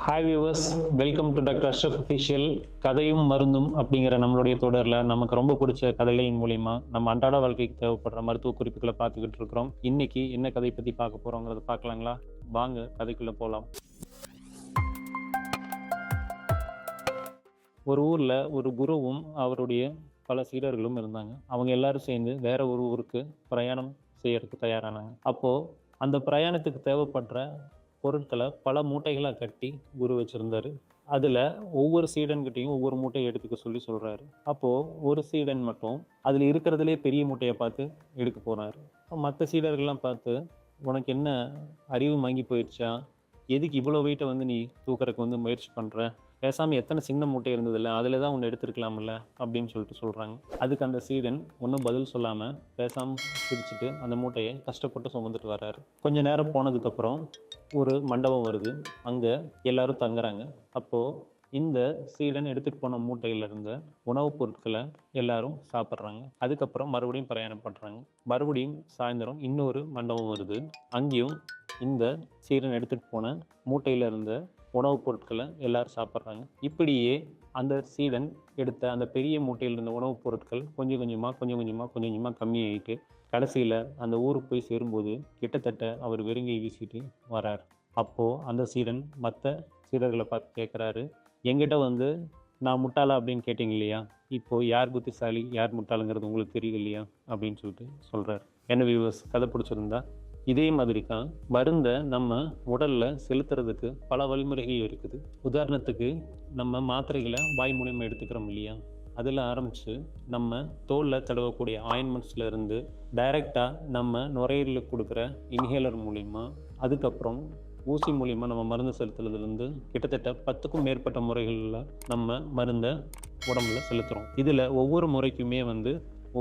Hi viewers, welcome to doctor Ashraf official. கதையும் மருந்தும் அப்படிங்கிற நம்மளுடைய தொடரில் நமக்கு ரொம்ப பிடிச்ச கதைகளின் மூலிமா நம்ம அன்றாட வாழ்க்கைக்கு தேவைப்படுற மருத்துவ குறிப்புகளை பார்த்துக்கிட்டு இருக்கிறோம். இன்னைக்கு என்ன கதை பற்றி பார்க்க போகிறோங்கிறத பார்க்கலாங்களா? வாங்க கதைக்குள்ளே போகலாம். ஒரு ஊரில் ஒரு குருவும் அவருடைய பல சீடர்களும் இருந்தாங்க. அவங்க எல்லாரும் சேர்ந்து வேற ஒரு ஊருக்கு பிரயாணம் செய்யறதுக்கு தயாரானாங்க. அப்போது அந்த பிரயாணத்துக்கு தேவைப்படுற பொருட்களை பல மூட்டைகளாக கட்டி குரு வச்சுருந்தாரு. அதில் ஒவ்வொரு சீடன்கிட்டையும் ஒவ்வொரு மூட்டையை எடுத்துக்க சொல்கிறாரு. அப்போது ஒரு சீடன் மட்டும் அதில் இருக்கிறதுலே பெரிய மூட்டையை பார்த்து எடுக்க போகிறாரு. மற்ற சீடர்கள்லாம் பார்த்து, உனக்கு என்ன அறிவு வாங்கி போயிடுச்சா? எதுக்கு இவ்வளோ வெயிட்டை நீ தூக்கறதுக்கு முயற்சி பண்ணுற? பேசாமல் எத்தனை சின்ன மூட்டை இருந்ததில்ல, அதில் தான் ஒன்று எடுத்துருக்கலாம்ல அப்படின்னு சொல்கிறாங்க. அதுக்கு அந்த சீடன் ஒன்றும் பதில் சொல்லாமல் பேசாமல் சிரிச்சுட்டு அந்த மூட்டையை கஷ்டப்பட்டு சுமந்துட்டு வர்றாரு. கொஞ்சம் நேரம் போனதுக்கப்புறம் ஒரு மண்டபம் வருது. அங்கே எல்லாரும் தங்குறாங்க. அப்போது இந்த சீடன் எடுத்துகிட்டு போன மூட்டையில் இருந்த உணவுப் பொருட்களை எல்லாரும் சாப்பிட்றாங்க. அதுக்கப்புறம் மறுபடியும் பிரயாணம் பண்ணுறாங்க. மறுபடியும் சாயந்தரம் இன்னொரு மண்டபம் வருது. அங்கேயும் இந்த சீடன் எடுத்துகிட்டு போன மூட்டையில் இருந்த உணவுப் பொருட்களை எல்லாரும் சாப்பிட்றாங்க. இப்படியே அந்த சீடன் எடுத்த அந்த பெரிய மூட்டையில் இருந்த உணவுப் பொருட்கள் கொஞ்சம் கொஞ்சமாக கம்மியாகிட்டு கடைசியில் அந்த ஊருக்கு போய் சேரும்போது கிட்டத்தட்ட அவர் வெறுங்கை வீசிட்டு வரார். அப்போது அந்த சீடன் மற்ற சீடர்களை பார்த்து கேட்குறாரு, என்கிட்ட நான் முட்டாளா அப்படின்னு கேட்டிங்க இல்லையா? இப்போது யார் புத்திசாலி யார் முட்டாளுங்கிறது உங்களுக்கு தெரியும் இல்லையா அப்படின்னு சொல்கிறார். என்ன வியூவர்ஸ், கதை பிடிச்சிருந்தா இதே மாதிரி தான் மருந்தை நம்ம உடலில் செலுத்துறதுக்கு பல வழிமுறைகள் இருக்குது. உதாரணத்துக்கு நம்ம மாத்திரைகளை வாய் மூலியமாக எடுத்துக்கிறோம் இல்லையா? அதில் ஆரம்பித்து நம்ம தோலில் தடவக்கூடிய ஆயின்மெண்ட்ஸில் இருந்து டைரெக்டாக நம்ம நுரையீரலுக்கு கொடுக்குற இன்ஹேலர் மூலிமா, அதுக்கப்புறம் ஊசி மூலிமா நம்ம மருந்து செலுத்துறதுலேருந்து கிட்டத்தட்ட 10க்கும் மேற்பட்ட முறைகளில் நம்ம மருந்தை உடம்புல செலுத்துகிறோம். இதில் ஒவ்வொரு முறைக்குமே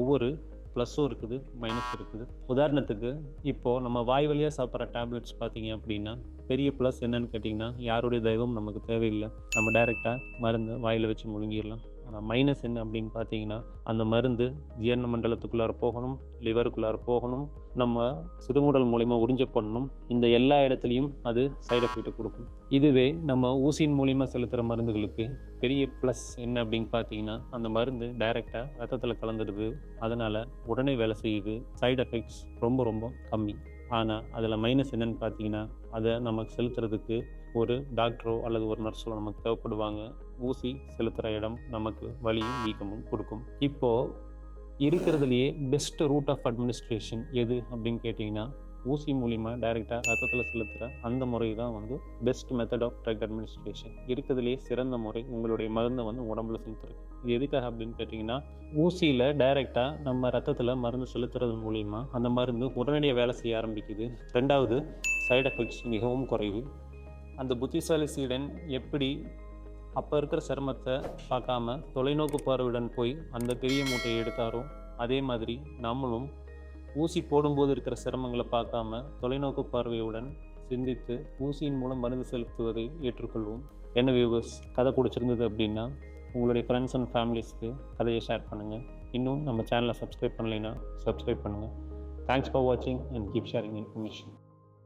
ஒவ்வொரு ப்ளஸ்ஸும் இருக்குது, மைனஸ் இருக்குது. உதாரணத்துக்கு இப்போது நம்ம வாய் வழியாக சாப்பிட்ற டேப்லெட்ஸ் பார்த்தீங்க அப்படின்னா பெரிய ப்ளஸ் என்னன்னு கேட்டிங்கன்னா, யாருடைய தயவும் நமக்கு தேவையில்லை. நம்ம டைரெக்டாக மருந்தை வாயில் வச்சு முழுங்கிடலாம். ஆனால் மைனஸ் என்ன அப்படின்னு பார்த்தீங்கன்னா, அந்த மருந்து ஜீரண மண்டலத்துக்குள்ளார போகணும், லிவருக்குள்ளார போகணும், நம்ம சிறுகுடல் மூலிமா உறிஞ்ச பண்ணணும். இந்த எல்லா இடத்துலையும் அது சைடு எஃபெக்ட் கொடுக்கும். இதுவே நம்ம ஊசியின் மூலிமா செலுத்துகிற மருந்துகளுக்கு பெரிய ப்ளஸ் என்ன அப்படின்னு பார்த்தீங்கன்னா, அந்த மருந்து டைரெக்டாக ரத்தத்தில் கலந்துடுது. அதனால் உடனே வேலை செய்யுது. சைடு எஃபெக்ட்ஸ் ரொம்ப கம்மி. ஆனால் அதில் மைனஸ் என்னன்னு பார்த்தீங்கன்னா, அதை நமக்கு செலுத்துறதுக்கு ஒரு டாக்டரோ அல்லது ஒரு நர்ஸோ நமக்கு தேவைப்படுவாங்க. ஊசி செலுத்துகிற இடம் நமக்கு வலியும் வீக்கமும் கொடுக்கும். இப்போது இருக்கிறதுலையே பெஸ்ட் ரூட் ஆஃப் அட்மினிஸ்ட்ரேஷன் எது அப்படின்னு கேட்டிங்கன்னா, ஊசி மூலிமா டைரெக்டாக ரத்தத்தில் செலுத்துகிற அந்த முறை தான் best method of drug administration. இருக்கிறதுலே சிறந்த முறை உங்களுடைய மருந்தை உடம்புல செலுத்துறது. இது எதுக்காக அப்படின்னு கேட்டிங்கன்னா, ஊசியில் டைரெக்டாக நம்ம ரத்தத்தில் மருந்து செலுத்துறது மூலிமா அந்த மருந்து உடனடியாக வேலை செய்ய ஆரம்பிக்குது. ரெண்டாவது, சைடு எஃபெக்ட்ஸ் மிகவும் குறைவு. அந்த புத்திசாலி சீடன் எப்படி அப்போ இருக்கிற சிரமத்தை பார்க்காம தொலைநோக்கு பார்வையுடன் போய் அந்த பெரிய மூட்டையை எடுத்தாரோ, அதே மாதிரி நம்மளும் ஊசி போடும்போது இருக்கிற சிரமங்களை பார்க்காம தொலைநோக்கு பார்வையுடன் சிந்தித்து ஊசியின் மூலம் மருந்து செலுத்துவதை ஏற்றுக்கொள்வோம். என்ன வியூவர்ஸ், கதை பிடிச்சிருந்தது அப்படின்னா உங்களுடைய ஃப்ரெண்ட்ஸ் அண்ட் ஃபேமிலிஸ்க்கு கதையை ஷேர் பண்ணுங்கள். இன்னும் நம்ம சேனலை சப்ஸ்கிரைப் பண்ணலைன்னா சப்ஸ்கிரைப் பண்ணுங்கள். தேங்க்ஸ் ஃபார் வாட்சிங் அண்ட் கீப் ஷேரிங் இன்ஃபர்மேஷன்.